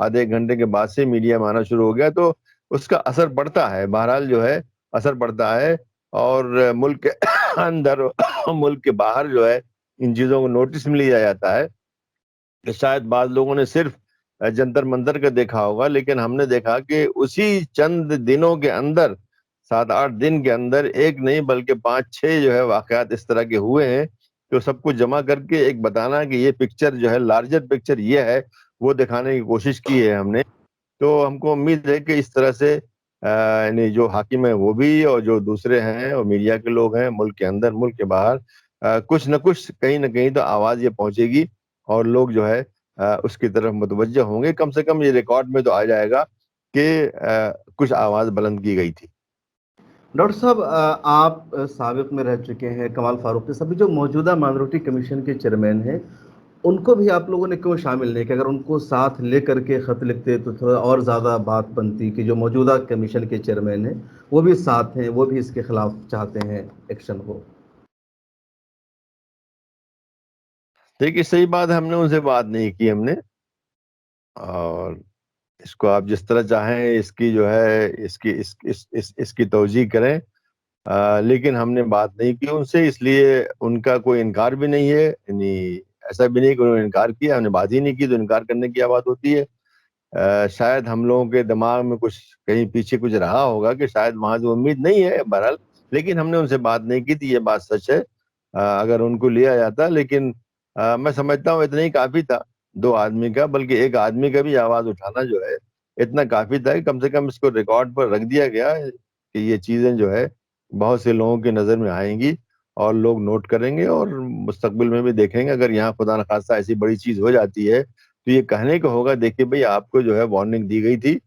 آدھے ایک گھنٹے کے بعد سے میڈیا میں آنا شروع ہو گیا، تو اس کا اثر پڑتا ہے، بہرحال جو ہے اثر پڑتا ہے. اور ملک کے اندر ملک کے باہر جو ہے ان چیزوں کو نوٹس میں لیا جاتا ہے. کہ شاید بعض لوگوں نے صرف جنتر منتر کا دیکھا ہوگا، لیکن ہم نے دیکھا کہ اسی چند دنوں کے اندر، 7-8 دن کے اندر، ایک نہیں بلکہ 5-6 جو ہے واقعات اس طرح کے ہوئے ہیں. تو سب کچھ جمع کر کے ایک بتانا کہ یہ پکچر جو ہے، لارجر پکچر یہ ہے، وہ دکھانے کی کوشش کی ہے ہم نے. تو ہم کو امید ہے کہ اس طرح سے یعنی جو حاکم ہے وہ بھی، اور جو دوسرے ہیں اور میڈیا کے لوگ ہیں، ملک کے اندر ملک کے باہر، کچھ نہ کچھ کہیں نہ کہیں تو آواز یہ پہنچے گی، اور لوگ جو ہے اس کی طرف متوجہ ہوں گے. کم سے کم یہ ریکارڈ میں تو آ جائے گا کہ کچھ آواز بلند کی گئی تھی. ڈاکٹر صاحب، آپ سابق میں رہ چکے ہیں، کمال فاروق کے سبھی جو موجودہ مائنورٹی کمیشن کے چیئرمین ہیں، ان کو بھی آپ لوگوں نے کیوں شامل نہیں کیا؟ اگر ان کو ساتھ لے کر کے خط لکھتے تو تھوڑا اور زیادہ بات بنتی کہ جو موجودہ کمیشن کے چیئرمین ہیں وہ بھی ساتھ ہیں، وہ بھی اس کے خلاف چاہتے ہیں ایکشن ہو. دیکھیے، صحیح بات ہے، ہم نے ان سے بات نہیں کی ہم نے. اور اس کو آپ جس طرح چاہیں اس کی جو ہے اس کی توجیہ کریں، لیکن ہم نے بات نہیں کی ان سے، اس لیے ان کا کوئی انکار بھی نہیں ہے. یعنی ایسا بھی نہیں کہ انہوں نے انکار کیا، ہم نے بات ہی نہیں کی، تو انکار کرنے کی کیا بات ہوتی ہے. شاید ہم لوگوں کے دماغ میں کچھ کہیں پیچھے کچھ رہا ہوگا کہ شاید وہاں سے امید نہیں ہے، بہرحال. لیکن ہم نے ان سے بات نہیں کی تھی، یہ بات سچ ہے. اگر ان کو لیا جاتا، لیکن میں سمجھتا ہوں اتنا ہی کافی تھا. 2 آدمی کا، بلکہ ایک آدمی کا بھی آواز اٹھانا جو ہے اتنا کافی تھا کہ کم سے کم اس کو ریکارڈ پر رکھ دیا گیا کہ یہ چیزیں جو ہے بہت سے لوگوں کی نظر میں آئیں گی، اور لوگ نوٹ کریں گے، اور مستقبل میں بھی دیکھیں گے. اگر یہاں خدا نخواستہ ایسی بڑی چیز ہو جاتی ہے تو یہ کہنے کو ہوگا، دیکھیے بھئی، آپ کو جو ہے وارننگ دی گئی تھی،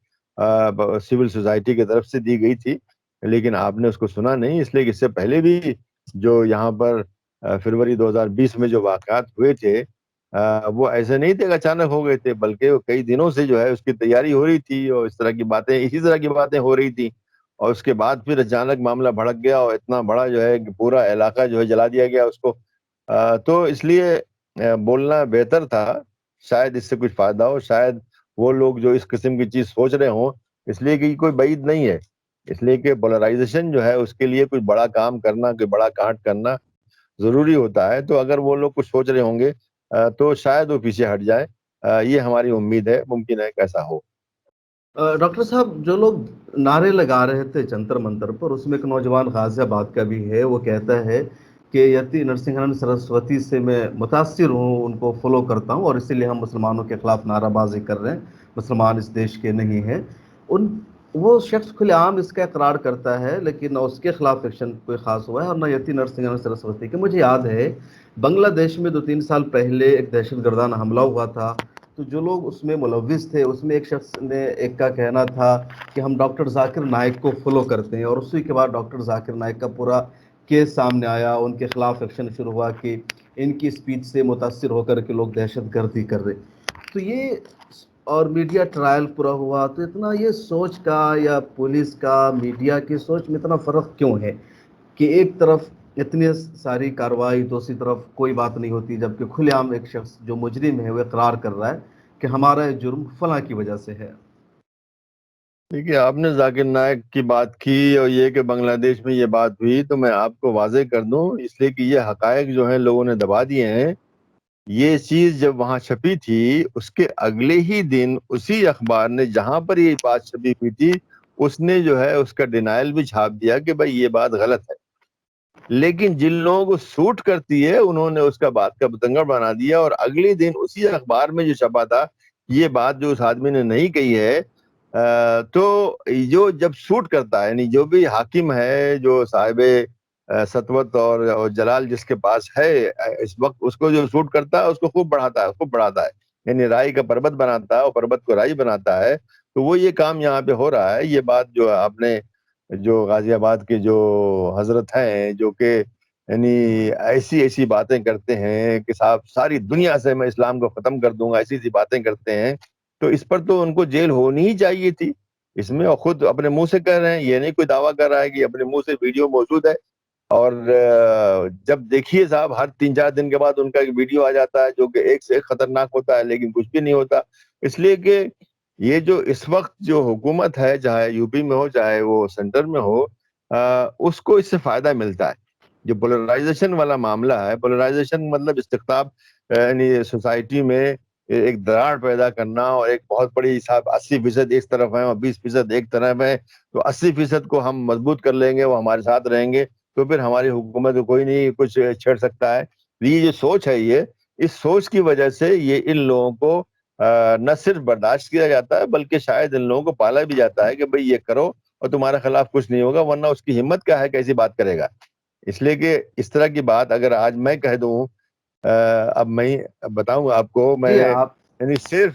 سول سوسائٹی کی طرف سے دی گئی تھی، لیکن آپ نے اس کو سنا نہیں. اس لیے کہ اس سے پہلے بھی جو یہاں پر فروری 2020 میں جو واقعات ہوئے تھے، وہ ایسے نہیں تھے کہ اچانک ہو گئے تھے، بلکہ وہ کئی دنوں سے جو ہے اس کی تیاری ہو رہی تھی، اور اس طرح کی باتیں، اسی طرح کی باتیں ہو رہی تھی. اور اس کے بعد پھر اچانک معاملہ بھڑک گیا، اور اتنا بڑا جو ہے کہ پورا علاقہ جو ہے جلا دیا گیا اس کو. تو اس لیے بولنا بہتر تھا. شاید اس سے کچھ فائدہ ہو، شاید وہ لوگ جو اس قسم کی چیز سوچ رہے ہوں، اس لیے کہ کوئی بعید نہیں ہے، اس لیے کہ پولرائزیشن جو ہے اس کے لیے کچھ بڑا کام کرنا، کوئی بڑا کانٹ کرنا ضروری ہوتا ہے. تو اگر وہ لوگ کچھ سوچ رہے ہوں گے تو شاید وہ پیچھے ہٹ جائے. یہ ہماری امید ہے، ممکن ہے کہ ایسا ہو. ڈاکٹر صاحب، جو لوگ نعرے لگا رہے تھے جنتر منتر پر، اس میں ایک نوجوان غازی آباد کا بھی ہے. وہ کہتا ہے کہ یتی نرسنگھن سرسوتی سے میں متاثر ہوں، ان کو فالو کرتا ہوں، اور اسی لیے ہم مسلمانوں کے خلاف نعرہ بازی کر رہے ہیں، مسلمان اس دیش کے نہیں ہیں. ان وہ شخص کھلے عام اس کا اقرار کرتا ہے، لیکن نہ اس کے خلاف ایکشن کوئی خاص ہوا ہے اور نہ یتی نرسنگھن سرسوتی کے. مجھے یاد ہے بنگلہ دیش میں 2-3 سال پہلے ایک دہشت گردانہ حملہ ہوا تھا، تو جو لوگ اس میں ملوث تھے، اس میں ایک شخص نے ایک کا کہنا تھا کہ ہم ڈاکٹر ذاکر نائک کو فالو کرتے ہیں، اور اسی کے بعد ڈاکٹر ذاکر نائک کا پورا کیس سامنے آیا، ان کے خلاف ایکشن شروع ہوا کہ ان کی اسپیچ سے متاثر ہو کر کے لوگ دہشت گردی کر رہے. تو یہ اور میڈیا ٹرائل پورا ہوا، تو اتنا یہ سوچ کا یا پولیس کا میڈیا کی سوچ میں اتنا فرق کیوں ہے کہ ایک طرف اتنی ساری کارروائی، دوسری طرف کوئی بات نہیں ہوتی، جبکہ کھلے عام ایک شخص جو مجرم ہے وہ اقرار کر رہا ہے کہ ہمارا یہ جرم فلاں کی وجہ سے ہے. دیکھیے، آپ نے ذاکر نائک کی بات کی، اور یہ کہ بنگلہ دیش میں یہ بات ہوئی، تو میں آپ کو واضح کر دوں، اس لیے کہ یہ حقائق جو ہیں لوگوں نے دبا دیے ہیں. یہ چیز جب وہاں چھپی تھی، اس کے اگلے ہی دن اسی اخبار نے جہاں پر یہ بات چھپی ہوئی تھی، اس نے جو ہے اس کا ڈینائل بھی چھاپ دیا کہ بھائی یہ بات غلط ہے. لیکن جن لوگوں کو سوٹ کرتی ہے انہوں نے اس کا بات کا بتنگڑ بنا دیا، اور اگلے دن اسی اخبار میں جو چھپا تھا، یہ بات جو اس آدمی نے نہیں کہی ہے. تو جو جب سوٹ کرتا ہے، یعنی جو بھی حاکم ہے، جو صاحب سطوت اور جلال جس کے پاس ہے اس وقت، اس کو جو سوٹ کرتا ہے اس کو خوب بڑھاتا ہے. یعنی رائی کا پربت بناتا ہے، اور پربت کو رائی بناتا ہے. تو وہ یہ کام یہاں پہ ہو رہا ہے. یہ بات جو آپ نے، جو غازی آباد کے جو حضرت ہیں، جو کہ یعنی ایسی باتیں کرتے ہیں کہ صاحب ساری دنیا سے میں اسلام کو ختم کر دوں گا، ایسی باتیں کرتے ہیں، تو اس پر تو ان کو جیل ہونی ہی چاہیے تھی. اس میں اور خود اپنے منہ سے کہہ رہے ہیں، یہ نہیں کوئی دعویٰ کر رہا ہے، کہ اپنے منہ سے ویڈیو موجود ہے. اور جب دیکھیے صاحب، ہر 3-4 دن کے بعد ان کا ایک ویڈیو آ جاتا ہے جو کہ ایک سے ایک خطرناک ہوتا ہے، لیکن کچھ بھی نہیں ہوتا. اس لیے کہ یہ جو اس وقت جو حکومت ہے، چاہے یو پی میں ہو چاہے وہ سینٹر میں ہو، اس کو اس سے فائدہ ملتا ہے. جو پولرائزیشن والا معاملہ ہے، پولرائزیشن مطلب استقطاب، یعنی سوسائٹی میں ایک دراڑ پیدا کرنا، اور ایک بہت بڑی حساب 80% ایک طرف ہے اور 20% ایک طرف ہے، تو 80% کو ہم مضبوط کر لیں گے، وہ ہمارے ساتھ رہیں گے، تو پھر ہماری حکومت کو کوئی نہیں کچھ چھیڑ سکتا ہے. یہ جو سوچ ہے، یہ اس سوچ کی وجہ سے یہ ان لوگوں کو نہ صرف برداشت کیا جاتا ہے، بلکہ شاید ان لوگوں کو پالا بھی جاتا ہے کہ بھئی یہ کرو اور تمہارے خلاف کچھ نہیں ہوگا، ورنہ اس کی ہمت کیا ہے کہ ایسی بات کرے گا. اس لیے کہ اس طرح کی بات اگر آج میں کہہ دوں، اب میں بتاؤں آپ کو، میں جی نے آپ یعنی صرف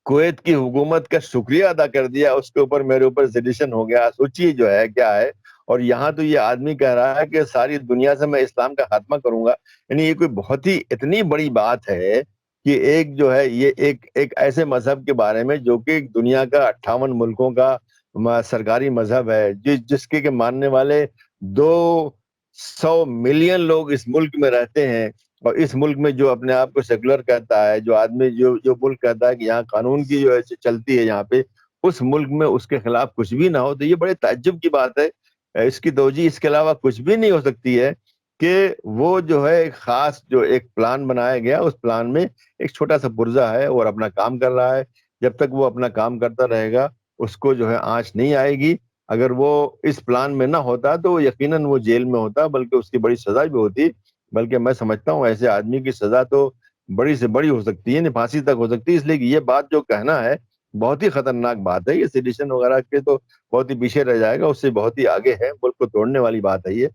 کویت کی حکومت کا شکریہ ادا کر دیا، اس کے اوپر میرے اوپر سیڈیشن ہو گیا. سوچیے جو ہے کیا ہے. اور یہاں تو یہ آدمی کہہ رہا ہے کہ ساری دنیا سے میں اسلام کا خاتمہ کروں گا. یعنی یہ کوئی بہت ہی اتنی بڑی بات ہے کہ ایک جو ہے یہ ایک ایسے مذہب کے بارے میں جو کہ دنیا کا 58 ملکوں کا سرکاری مذہب ہے، جس کے ماننے والے 200 ملین لوگ اس ملک میں رہتے ہیں. اور اس ملک میں جو اپنے آپ کو سیکولر کہتا ہے، جو آدمی جو ملک کہتا ہے کہ یہاں قانون کی جو ہے چلتی ہے یہاں پہ، اس ملک میں اس کے خلاف کچھ بھی نہ ہو، تو یہ بڑے تعجب کی بات ہے. اس کی توجیہ اس کے علاوہ کچھ بھی نہیں ہو سکتی ہے کہ وہ جو ہے ایک خاص جو ایک پلان بنایا گیا، اس پلان میں ایک چھوٹا سا پرزہ ہے اور اپنا کام کر رہا ہے. جب تک وہ اپنا کام کرتا رہے گا اس کو جو ہے آنچ نہیں آئے گی. اگر وہ اس پلان میں نہ ہوتا تو یقیناً وہ جیل میں ہوتا، بلکہ اس کی بڑی سزا بھی ہوتی. بلکہ میں سمجھتا ہوں ایسے آدمی کی سزا تو بڑی سے بڑی ہو سکتی ہے، پھانسی تک ہو سکتی ہے. اس لیے کہ یہ بات جو کہنا ہے بہت ہی خطرناک بات ہے. یہ سیڈیشن وغیرہ کے تو بہت ہی پیچھے رہ جائے گا، اس سے بہت ہی آگے ہے، ملک کو توڑنے والی بات ہے یہ.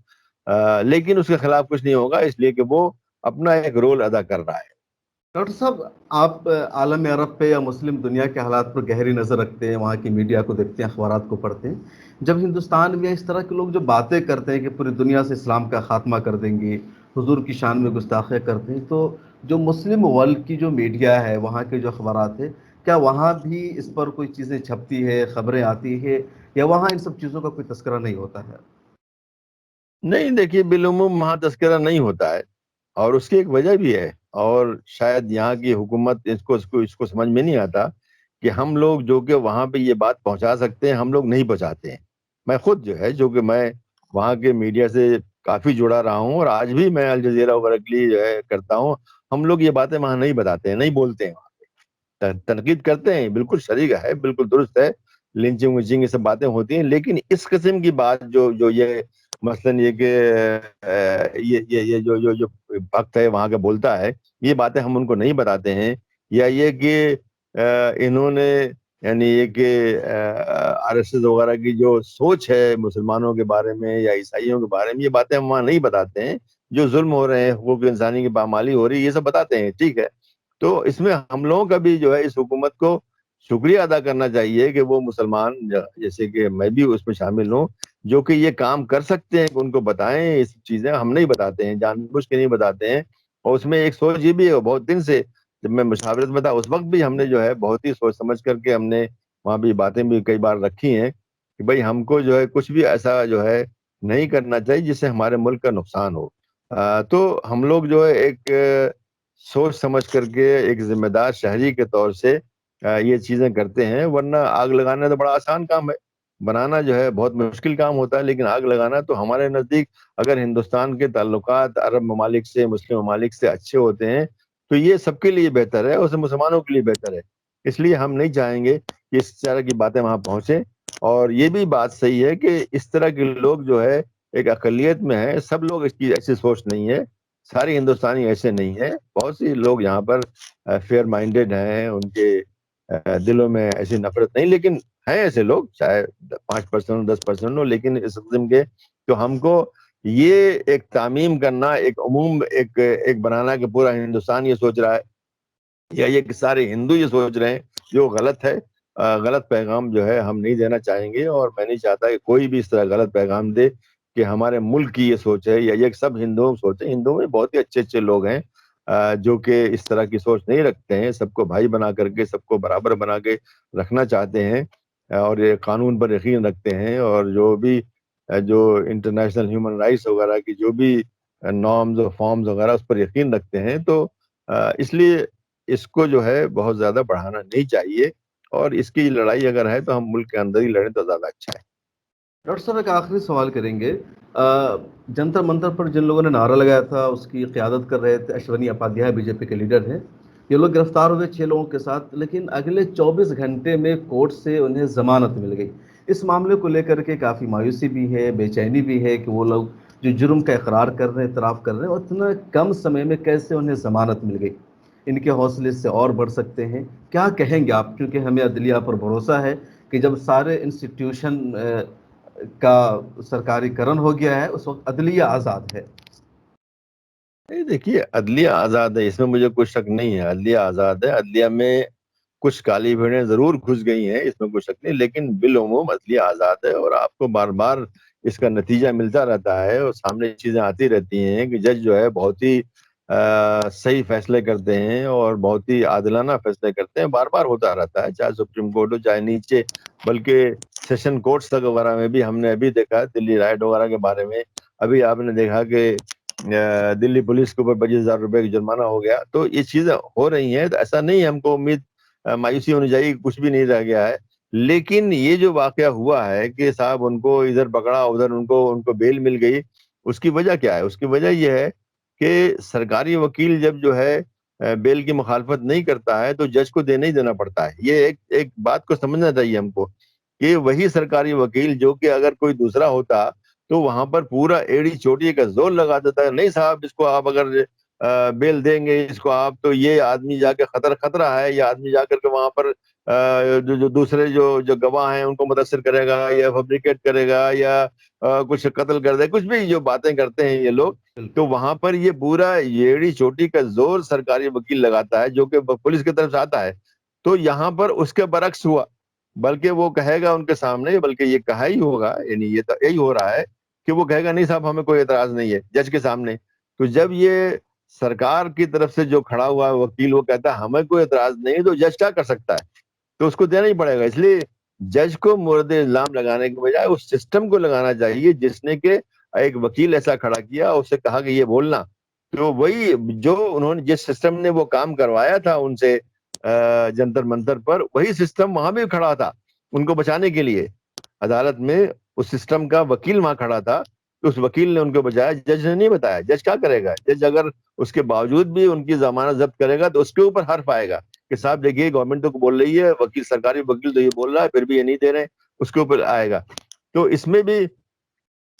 لیکن اس کے خلاف کچھ نہیں ہوگا، اس لیے کہ وہ اپنا ایک رول ادا کر رہا ہے. ڈاکٹر صاحب، آپ عالم عرب پہ یا مسلم دنیا کے حالات پر گہری نظر رکھتے ہیں، وہاں کی میڈیا کو دیکھتے ہیں، اخبارات کو پڑھتے ہیں. جب ہندوستان میں اس طرح کے لوگ جو باتیں کرتے ہیں کہ پوری دنیا سے اسلام کا خاتمہ کر دیں گے، حضور کی شان میں گستاخیاں کرتے ہیں، تو جو مسلم ورلڈ کی جو میڈیا ہے، وہاں کے جو اخبارات ہیں، کیا وہاں بھی اس پر کوئی چیزیں چھپتی ہے، خبریں آتی ہے، یا وہاں ان سب چیزوں کا کوئی تذکرہ نہیں ہوتا ہے؟ نہیں، دیکھیے بالعموم وہاں تذکرہ نہیں ہوتا ہے، اور اس کی ایک وجہ بھی ہے. اور شاید یہاں کی حکومت اس کو سمجھ میں نہیں آتا کہ ہم لوگ جو کہ وہاں پہ یہ بات پہنچا سکتے ہیں، ہم لوگ نہیں پہنچاتے ہیں. میں خود جو ہے جو کہ میں وہاں کے میڈیا سے کافی جڑا رہا ہوں، اور آج بھی میں الجزیرہ وغیرہ کے لیے جو ہے کرتا ہوں. ہم لوگ یہ باتیں وہاں نہیں بتاتے ہیں، نہیں بولتے ہیں. وہاں پہ تنقید کرتے ہیں، بالکل شریک ہے، بالکل درست ہے. لنچنگ ونچنگ یہ سب باتیں ہوتی ہیں، لیکن اس قسم کی بات جو یہ مثلاً یہ کہ یہ جو وقت ہے وہاں کا بولتا ہے، یہ باتیں ہم ان کو نہیں بتاتے ہیں. یا یہ کہ انہوں نے یعنی یہ کہ آر ایس ایس وغیرہ کی جو سوچ ہے مسلمانوں کے بارے میں یا عیسائیوں کے بارے میں، یہ باتیں ہم وہاں نہیں بتاتے ہیں. جو ظلم ہو رہے ہیں، حقوق انسانی کی پامالی ہو رہی ہے، یہ سب بتاتے ہیں، ٹھیک ہے. تو اس میں ہم لوگوں کا بھی جو ہے اس حکومت کو شکریہ ادا کرنا چاہیے کہ وہ مسلمان جیسے کہ میں بھی اس میں شامل ہوں، جو کہ یہ کام کر سکتے ہیں کہ ان کو بتائیں. یہ سب چیزیں ہم نہیں بتاتے ہیں، جان بوجھ کے نہیں بتاتے ہیں. اور اس میں ایک سوچ یہ بھی ہے، بہت دن سے جب میں مشاورت میں تھا اس وقت بھی ہم نے جو ہے بہت ہی سوچ سمجھ کر کے ہم نے وہاں بھی باتیں بھی کئی بار رکھی ہیں کہ بھائی ہم کو جو ہے کچھ بھی ایسا جو ہے نہیں کرنا چاہیے جس سے ہمارے ملک کا نقصان ہو. تو ہم لوگ جو ہے ایک سوچ سمجھ کر کے ایک ذمہ دار شہری کے طور سے یہ چیزیں کرتے ہیں. ورنہ آگ لگانا تو بڑا آسان کام ہے، بنانا جو ہے بہت مشکل کام ہوتا ہے. لیکن آگ لگانا تو ہمارے نزدیک اگر ہندوستان کے تعلقات عرب ممالک سے، مسلم ممالک سے اچھے ہوتے ہیں تو یہ سب کے لیے بہتر ہے، اور مسلمانوں کے لیے بہتر ہے. اس لیے ہم نہیں چاہیں گے کہ اس طرح کی باتیں وہاں پہنچیں. اور یہ بھی بات صحیح ہے کہ اس طرح کے لوگ جو ہے ایک اقلیت میں ہیں، سب لوگ اس کی ایسی سوچ نہیں ہے، سارے ہندوستانی ایسے نہیں ہیں. بہت سی لوگ یہاں پر فیئر مائنڈیڈ ہیں، ان کے دلوں میں ایسی نفرت نہیں، لیکن ہیں ایسے لوگ، چاہے 5% 10% ہو. لیکن اس قسم کے تو ہم کو یہ ایک تعمیم کرنا، ایک عموم ایک بنانا کہ پورا ہندوستان یہ سوچ رہا ہے یا یہ کہ سارے ہندو یہ سوچ رہے ہیں، جو غلط ہے. غلط پیغام جو ہے ہم نہیں دینا چاہیں گے، اور میں نہیں چاہتا کہ کوئی بھی اس طرح غلط پیغام دے کہ ہمارے ملک کی یہ سوچ ہے یا یہ سب ہندوؤں سوچ ہے. ہندوؤں میں بہت ہی اچھے اچھے لوگ ہیں جو کہ اس طرح کی سوچ نہیں رکھتے ہیں، سب کو بھائی بنا کر کے، سب کو برابر بنا کے رکھنا چاہتے ہیں، اور یہ قانون پر یقین رکھتے ہیں. اور جو بھی جو انٹرنیشنل ہیومن رائٹس وغیرہ کی جو بھی نارمز اور فارمز وغیرہ اس پر یقین رکھتے ہیں. تو اس لیے اس کو جو ہے بہت زیادہ بڑھانا نہیں چاہیے. اور اس کی لڑائی اگر ہے تو ہم ملک کے اندر ہی لڑیں تو زیادہ اچھا ہے۔ ڈاکٹر صاحب ایک آخری سوال کریں گے۔ جنتر منتر پر جن لوگوں نے نعرہ لگایا تھا اس کی قیادت کر رہے تھے اشونی اپادھیائے، بی جے پی کے لیڈر ہیں، یہ لوگ گرفتار ہوئے 6 لوگوں کے ساتھ، لیکن اگلے 24 گھنٹے میں کورٹ سے انہیں ضمانت مل گئی۔ اس معاملے کو لے کر کے کافی مایوسی بھی ہے، بے چینی بھی ہے کہ وہ لوگ جو جرم کا اقرار کر رہے ہیں، اعتراف کر رہے ہیں، اور اتنا کم سمے میں کیسے انہیں ضمانت مل گئی؟ ان کے حوصلے سے اور بڑھ سکتے ہیں، کیا کہیں گے آپ؟ کیونکہ ہمیں عدلیہ پر بھروسہ ہے کہ جب سارے انسٹیٹیوشن کا سرکاری کرن ہو گیا ہے اس وقت عدلیہ آزاد ہے۔ دیکھیے عدلیہ آزاد ہے، اس میں مجھے کوئی شک نہیں ہے، عدلیہ آزاد ہے، عدلیہ میں کچھ کالی بھیڑیں ضرور گھس گئی ہیں، اس میں کوئی شک نہیں، لیکن بالعموم عدلیہ آزاد ہے، اور آپ کو بار بار اس کا نتیجہ ملتا رہتا ہے اور سامنے چیزیں آتی رہتی ہیں کہ جج جو ہے بہت ہی صحیح فیصلے کرتے ہیں اور بہت ہی عادلانہ فیصلے کرتے ہیں، بار بار ہوتا رہتا ہے، چاہے سپریم کورٹ ہو چاہے نیچے، بلکہ سیشن کورٹس تک وغیرہ میں بھی ہم نے ابھی دیکھا دلی رائٹ وغیرہ کے بارے میں، ابھی آپ نے دیکھا کہ دلی پولیس کے اوپر 25,000 روپے کی جرمانہ ہو گیا، تو یہ چیزیں ہو رہی ہیں، تو ایسا نہیں ہے ہم کو امید مایوسی ہونی چاہیے، کچھ بھی نہیں رہ گیا ہے، لیکن یہ جو واقعہ ہوا ہے کہ صاحب ان کو ادھر پکڑا ادھر ان کو بیل مل گئی، اس کی وجہ کیا ہے؟ اس کی وجہ یہ ہے کہ سرکاری وکیل جب جو ہے بیل کی مخالفت نہیں کرتا ہے تو جج کو دینا ہی دینا پڑتا ہے، یہ ایک بات کو سمجھنا چاہیے ہم کو کہ وہی سرکاری وکیل جو کہ اگر کوئی دوسرا ہوتا تو وہاں پر پورا ایڑی چوٹی کا زور لگا دیتا ہے، نہیں صاحب اس کو آپ اگر بیل دیں گے اس کو آپ تو یہ آدمی جا کے خطرہ ہے، یہ آدمی جا کر کے وہاں پر جو دوسرے جو گواہ ہیں ان کو متاثر کرے گا یا فیبریکیٹ کرے گا یا کچھ قتل کر دے، کچھ بھی جو باتیں کرتے ہیں یہ لوگ، تو وہاں پر یہ پورا ایڑی چوٹی کا زور سرکاری وکیل لگاتا ہے جو کہ پولیس کی طرف سے آتا ہے، تو یہاں پر اس کے برعکس ہوا، بلکہ وہ کہے گا ان کے سامنے، بلکہ یہ کہا ہی ہوگا، یعنی یہ یہی ہو رہا ہے کہ وہ کہے گا نہیں صاحب ہمیں کوئی اعتراض نہیں ہے جج کے سامنے، تو جب یہ سرکار کی طرف سے جو کھڑا ہوا ہے وکیل وہ کہتا ہے ہمیں کوئی اعتراض نہیں، تو جج کیا کر سکتا ہے؟ تو اس کو دینا ہی پڑے گا، اس لیے جج کو مورد الزام لگانے کے بجائے اس سسٹم کو لگانا چاہیے جس نے کہ ایک وکیل ایسا کھڑا کیا، اس سے کہا کہ یہ بولنا، تو وہی جو انہوں نے جس سسٹم نے وہ کام کروایا تھا ان سے جنتر منتر پر، وہی سسٹم وہاں بھی کھڑا تھا ان کو بچانے کے لیے، عدالت میں اس سسٹم کا وکیل وہاں کھڑا تھا، تو اس وکیل نے ان کو بچایا، جج نے نہیں بتایا، جج کیا کرے گا؟ جج اگر اس کے باوجود بھی ان کی ضمانت ضبط کرے گا تو اس کے اوپر حرف آئے گا کہ صاحب دیکھیے گورنمنٹ تو بول رہی ہے، وکیل سرکاری وکیل تو یہ بول رہا ہے پھر بھی یہ نہیں دے رہے، اس کے اوپر آئے گا، تو اس میں بھی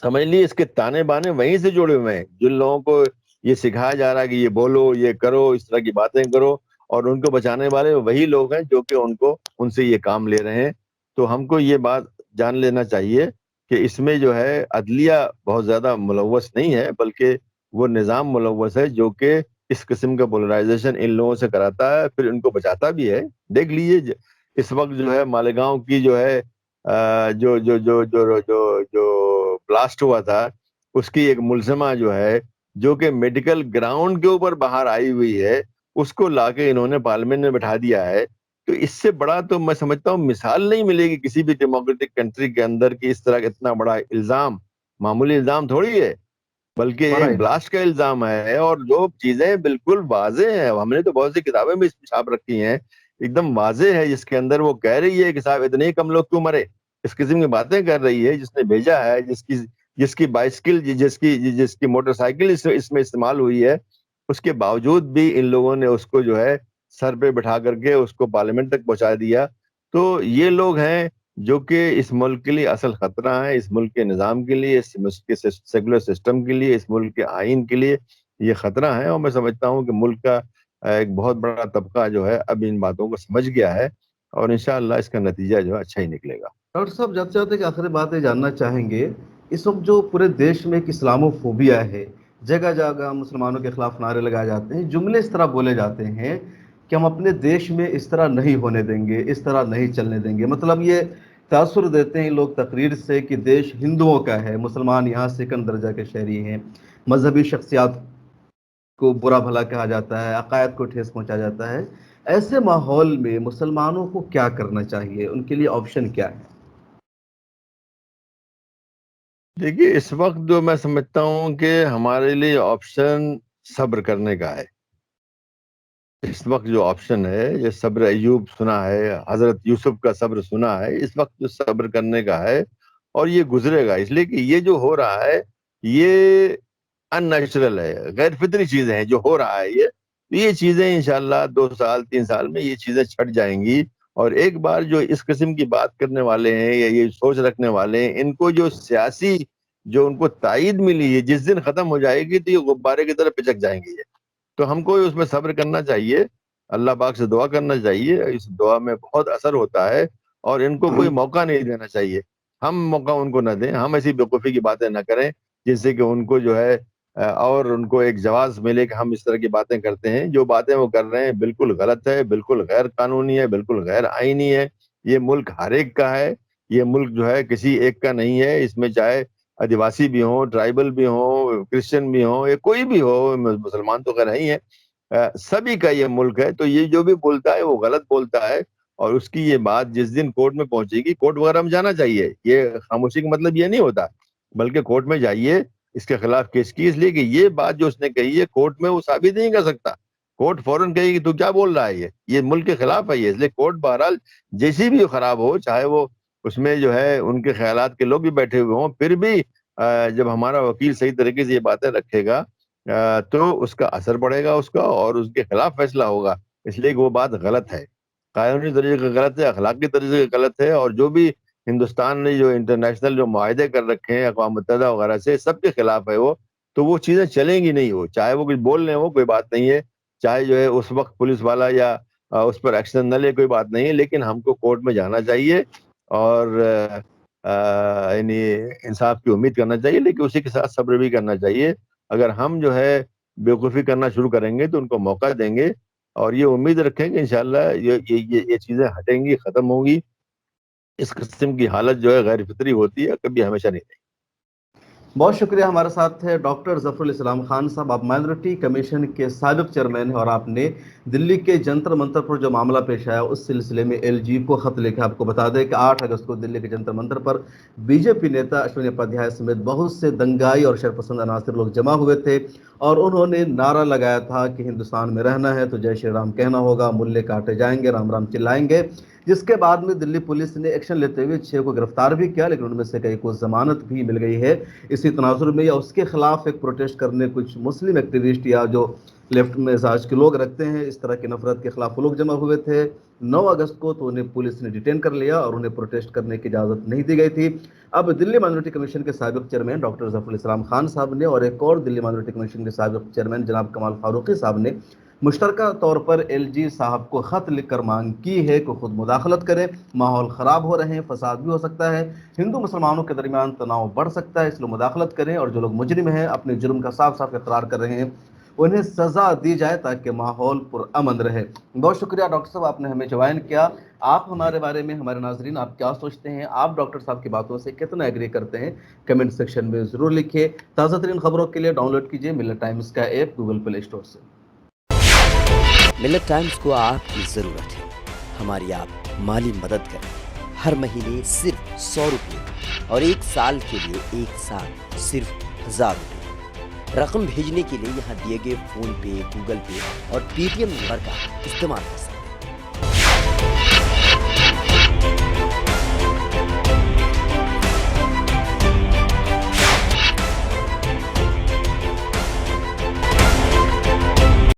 سمجھ لیے اس کے تانے بانے وہیں سے جڑے ہوئے ہیں، جن لوگوں کو یہ سکھایا جا رہا ہے کہ یہ بولو یہ کرو اس طرح کی باتیں کرو، اور ان کو بچانے والے وہی لوگ ہیں جو کہ ان سے یہ کام لے رہے ہیں، تو ہم کو یہ بات جان لینا چاہیے کہ اس میں جو ہے عدلیہ بہت زیادہ ملوث نہیں ہے، بلکہ وہ نظام ملوث ہے جو کہ اس قسم کا پولرائزیشن ان لوگوں سے کراتا ہے، پھر ان کو بچاتا بھی ہے۔ دیکھ لیجیے اس وقت جو ہے مالیگاؤں کی جو ہے جو جو جو جو جو جو بلاسٹ ہوا تھا، اس کی ایک ملزمہ جو ہے جو کہ میڈیکل گراؤنڈ کے اوپر باہر آئی ہوئی ہے، اس کو لا کے انہوں نے پارلیمنٹ میں بٹھا دیا ہے، تو اس سے بڑا تو میں سمجھتا ہوں مثال نہیں ملے گی کسی بھی ڈیموکریٹک کنٹری کے اندر کہ اس طرح کا اتنا بڑا الزام معمولی الزام تھوڑی ہے، بلکہ بڑا ایک الزام۔ بلاسٹ کا الزام ہے، اور جو چیزیں بالکل واضح ہیں، ہم نے تو بہت سی کتابیں بھی اس میں چھاپ رکھی ہیں، ایک دم واضح ہے، جس کے اندر وہ کہہ رہی ہے کہ صاحب اتنے ہی کم لوگ کیوں مرے، اس قسم کی باتیں کر رہی ہے، جس نے بھیجا ہے، جس کی بائسکل جس کی موٹر سائیکل اس میں استعمال ہوئی ہے، اس کے باوجود بھی ان لوگوں نے اس کو جو ہے سر پہ بٹھا کر کے اس کو پارلیمنٹ تک پہنچا دیا، تو یہ لوگ ہیں جو کہ اس ملک کے لیے اصل خطرہ ہیں، اس ملک کے نظام کے لیے، اس ملک کے سیکولر سسٹم کے لیے، اس ملک کے آئین کے لیے یہ خطرہ ہیں، اور میں سمجھتا ہوں کہ ملک کا ایک بہت بڑا طبقہ جو ہے اب ان باتوں کو سمجھ گیا ہے، اور انشاءاللہ اس کا نتیجہ جو ہے اچھا ہی نکلے گا۔ ڈاکٹر صاحب جاتے جاتے کہ آخری بات یہ جاننا چاہیں گے، اس وقت جو پورے دیش میں ایک اسلامو فوبیا ہے، جگہ جگہ مسلمانوں کے خلاف نعرے لگائے جاتے ہیں، جملے اس طرح بولے جاتے ہیں کہ ہم اپنے دیش میں اس طرح نہیں ہونے دیں گے، اس طرح نہیں چلنے دیں گے، مطلب یہ تاثر دیتے ہیں لوگ تقریر سے کہ دیش ہندوؤں کا ہے، مسلمان یہاں سیکنڈ درجہ کے شہری ہیں، مذہبی شخصیات کو برا بھلا کہا جاتا ہے، عقائد کو ٹھیس پہنچا جاتا ہے۔ ایسے ماحول میں مسلمانوں کو کیا کرنا چاہیے؟ ان کے لیے آپشن کیا ہے؟ دیکھیے اس وقت جو میں سمجھتا ہوں کہ ہمارے لیے آپشن صبر کرنے کا ہے، اس وقت جو آپشن ہے، یہ صبر ایوب سنا ہے، حضرت یوسف کا صبر سنا ہے، اس وقت جو صبر کرنے کا ہے اور یہ گزرے گا، اس لیے کہ یہ جو ہو رہا ہے یہ ان نیچرل ہے، غیر فطری چیزیں ہیں جو ہو رہا ہے یہ چیزیں انشاءاللہ 2 سال 3 سال میں یہ چیزیں چھٹ جائیں گی. اور ایک بار جو اس قسم کی بات کرنے والے ہیں یا یہ سوچ رکھنے والے ہیں، ان کو جو سیاسی جو ان کو تائید ملی ہے جس دن ختم ہو جائے گی تو یہ غبارے کی طرح پچک جائیں گے. تو ہم کو اس میں صبر کرنا چاہیے، اللہ پاک سے دعا کرنا چاہیے، اس دعا میں بہت اثر ہوتا ہے. اور ان کو کوئی موقع نہیں دینا چاہیے، ہم موقع ان کو نہ دیں، ہم ایسی بیوقوفی کی باتیں نہ کریں جس سے کہ ان کو جو ہے اور ان کو ایک جواز ملے کہ ہم اس طرح کی باتیں کرتے ہیں. جو باتیں وہ کر رہے ہیں بالکل غلط ہے، بالکل غیر قانونی ہے، بالکل غیر آئینی ہے. یہ ملک ہر ایک کا ہے، یہ ملک جو ہے کسی ایک کا نہیں ہے. اس میں چاہے آدیواسی بھی ہوں، ٹرائبل بھی ہوں، کرسچن بھی ہوں، یا کوئی بھی ہو، مسلمان تو خیر نہیں ہے، سبھی کا یہ ملک ہے. تو یہ جو بھی بولتا ہے وہ غلط بولتا ہے. اور اس کی یہ بات جس دن کورٹ میں پہنچے گی، کورٹ وغیرہ میں جانا چاہیے، یہ خاموشی کا مطلب یہ نہیں ہوتا، بلکہ کورٹ میں جائیے، اس کے خلاف کیس کی، اس لیے کہ یہ بات جو اس نے کہی ہے کورٹ میں وہ ثابت نہیں کر سکتا. کورٹ فوراً کہے گی تو کیا بول رہا ہے، یہ ملک کے خلاف ہے یہ. اس لیے کورٹ بہرحال جیسی بھی خراب ہو، چاہے وہ اس میں جو ہے ان کے خیالات کے لوگ بھی بیٹھے ہوئے ہوں، پھر بھی جب ہمارا وکیل صحیح طریقے سے یہ باتیں رکھے گا تو اس کا اثر پڑے گا اس کا، اور اس کے خلاف فیصلہ ہوگا. اس لیے کہ وہ بات غلط ہے، قانونی طریقے کا غلط ہے، اخلاقی طریقے کا غلط ہے. اور جو بھی ہندوستان نے جو انٹرنیشنل جو معاہدے کر رکھے ہیں اقوام متحدہ وغیرہ سے، سب کے خلاف ہے وہ. تو وہ چیزیں چلیں گی نہیں، وہ چاہے وہ کچھ بول رہے ہو کوئی بات نہیں ہے، چاہے جو ہے اس وقت پولیس والا یا اس پر ایکشن نہ لے کوئی بات نہیں ہے، لیکن ہم کو کورٹ میں جانا چاہیے اور یعنی انصاف کی امید کرنا چاہیے، لیکن اسی کے ساتھ صبر بھی کرنا چاہیے. اگر ہم جو ہے بیوقوفی کرنا شروع کریں گے تو ان کو موقع دیں گے، اور یہ امید رکھیں کہ انشاءاللہ یہ چیزیں ہٹیں گی، ختم ہوں گی. اس قسم کی حالت جو ہے غیر فطری ہوتی ہے، کبھی ہمیشہ نہیں رہی. بہت شکریہ. ہمارے ساتھ ہے ڈاکٹر ظفر الاسلام خان صاحب، آپ مائنورٹی کمیشن کے سابق چیئرمین ہیں، اور آپ نے دلی کے جنتر منتر پر جو معاملہ پیش آیا اس سلسلے میں ایل جی کو خط لکھا. آپ کو بتا دیں کہ 8 اگست کو دلی کے جنتر منتر پر بی جے پی نیتا اشونی اپادھیائے سمیت بہت سے دنگائی اور شرپسند عناصر لوگ جمع ہوئے تھے، اور انہوں نے نعرہ لگایا تھا کہ ہندوستان میں رہنا ہے تو جے شری رام کہنا ہوگا، ملے کاٹے جائیں گے، رام رام چلائیں گے. جس کے بعد میں دلی پولیس نے ایکشن لیتے ہوئے 6 کو گرفتار بھی کیا، لیکن ان میں سے کئی کو ضمانت بھی مل گئی ہے. اسی تناظر میں یا اس کے خلاف ایک پروٹیسٹ کرنے کچھ مسلم ایکٹیوسٹ یا جو لیفٹ مزاج کے لوگ رکھتے ہیں اس طرح کی نفرت کے خلاف وہ لوگ جمع ہوئے تھے 9 اگست کو، تو انہیں پولیس نے ڈیٹین کر لیا اور انہیں پروٹیسٹ کرنے کی اجازت نہیں دی گئی تھی. اب دلی مائنورٹی کمیشن کے سابق چیئرمین ڈاکٹر ظفر الاسلام خان صاحب نے اور ایک اور دلی مائنورٹی کمیشن کے سابق چیئرمین جناب کمال فاروقی صاحب نے مشترکہ طور پر ایل جی صاحب کو خط لکھ کر مانگ کی ہے کہ خود مداخلت کریں. ماحول خراب ہو رہے ہیں، فساد بھی ہو سکتا ہے، ہندو مسلمانوں کے درمیان تناؤ بڑھ سکتا ہے، اس لیے مداخلت کریں، اور جو لوگ مجرم ہیں اپنے جرم کا صاف صاف اقرار کر رہے ہیں انہیں سزا دی جائے تاکہ ماحول پرامن رہے. بہت شکریہ ڈاکٹر صاحب، آپ نے ہمیں جوائن کیا. آپ ہمارے بارے میں، ہمارے ناظرین آپ کیا سوچتے ہیں، آپ ڈاکٹر صاحب کی باتوں سے کتنا ایگری کرتے ہیں، کمنٹ سیکشن میں ضرور لکھیے. تازہ ترین خبروں کے لیے ڈاؤن لوڈ کیجیے ملت ٹائمز کا ایپ گوگل پلے اسٹور سے. ملت ٹائمز کو آپ کی ضرورت ہے، ہماری آپ مالی مدد کریں. ہر مہینے صرف 100 روپے اور 1 سال کے لیے 1 سال صرف 1000 روپے. رقم بھیجنے کے لیے یہاں دیے گئے فون پے، گوگل پے اور پے ٹی ایم نمبر کا استعمال کر سکتے ہیں.